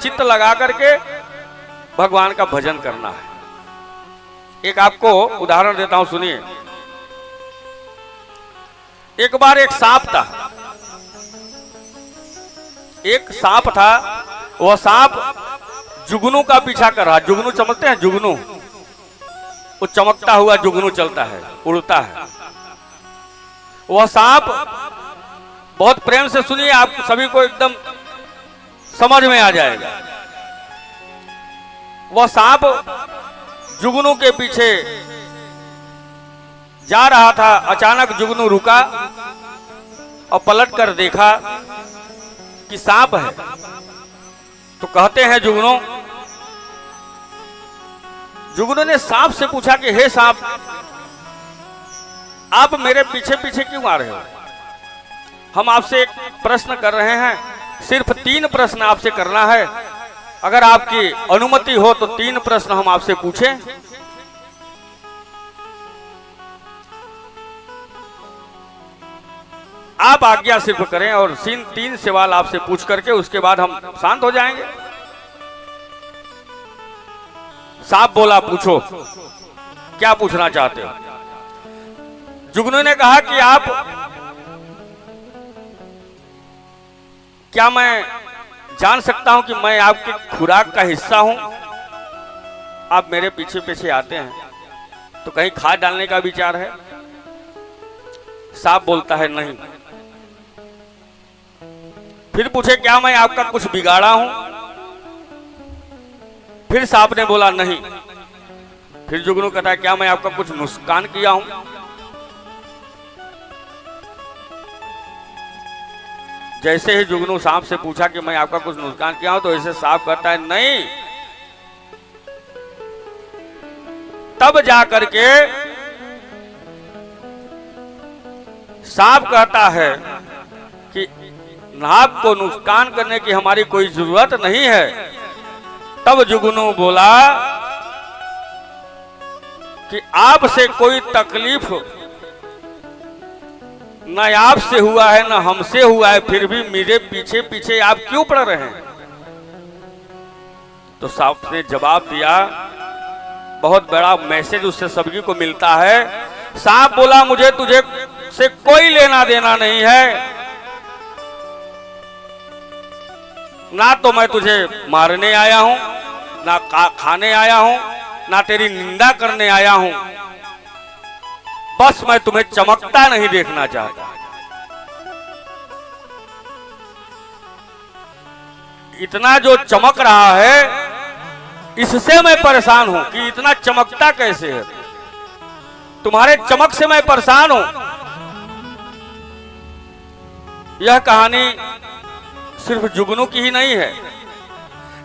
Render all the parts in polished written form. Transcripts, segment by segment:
चित्त लगा करके भगवान का भजन करना है। एक आपको उदाहरण देता हूं, सुनिए। एक बार एक सांप था, वह सांप जुगनू का पीछा कर रहा। जुगनू चमकते हैं, जुगनू, वो चमकता हुआ जुगनू चलता है, उड़ता है। वह सांप, बहुत प्रेम से सुनिए, आप सभी को एकदम समझ में आ जाएगा। वह सांप जुगनू के पीछे जा रहा था। अचानक जुगनू रुका और पलट कर देखा कि सांप है। तो कहते हैं जुगनू ने सांप से पूछा कि हे सांप, आप मेरे पीछे पीछे क्यों आ रहे हो? हम आपसे एक प्रश्न कर रहे हैं, सिर्फ 3 प्रश्न आपसे करना है। अगर आपकी अनुमति हो तो 3 प्रश्न हम आपसे पूछें। आप आज्ञा सिर्फ करें और 3 सवाल आपसे पूछ करके उसके बाद हम शांत हो जाएंगे। सांप बोला, पूछो, क्या पूछना चाहते हो? जुगनू ने कहा कि क्या मैं जान सकता हूं कि मैं आपकी खुराक का हिस्सा हूं? आप मेरे पीछे पीछे आते हैं तो कहीं खाद डालने का विचार है? सांप बोलता है नहीं। फिर पूछे, क्या मैं आपका कुछ बिगाड़ा हूं? फिर सांप ने बोला नहीं। फिर जुगनू कहता है, क्या मैं आपका कुछ नुकसान किया हूं? जैसे ही जुगनू सांप से पूछा कि मैं आपका कुछ नुकसान किया हूं, तो ऐसे सांप कहता है नहीं। तब जाकर के सांप कहता है कि आपको नुकसान करने की हमारी कोई जरूरत नहीं है। तब जुगनू बोला कि आपसे कोई तकलीफ न आपसे हुआ है न हमसे हुआ है, फिर भी मेरे पीछे पीछे आप क्यों पड़ रहे हैं? तो सांप ने जवाब दिया, बहुत बड़ा मैसेज उससे सभी को मिलता है। सांप बोला, मुझे तुझे से कोई लेना देना नहीं है। ना तो मैं तुझे मारने आया हूं, ना खाने आया हूं, ना तेरी निंदा करने आया हूं। बस मैं तुम्हें चमकता नहीं देखना चाहता। इतना जो चमक रहा है, इससे मैं परेशान हूं कि इतना चमकता कैसे है। तुम्हारे चमक से मैं परेशान हूं। यह कहानी सिर्फ जुगनू की ही नहीं है।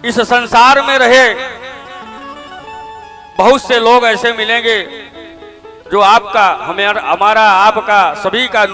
इस संसार में रहे बहुत से लोग ऐसे मिलेंगे जो आपका, हमारा, आपका, सभी का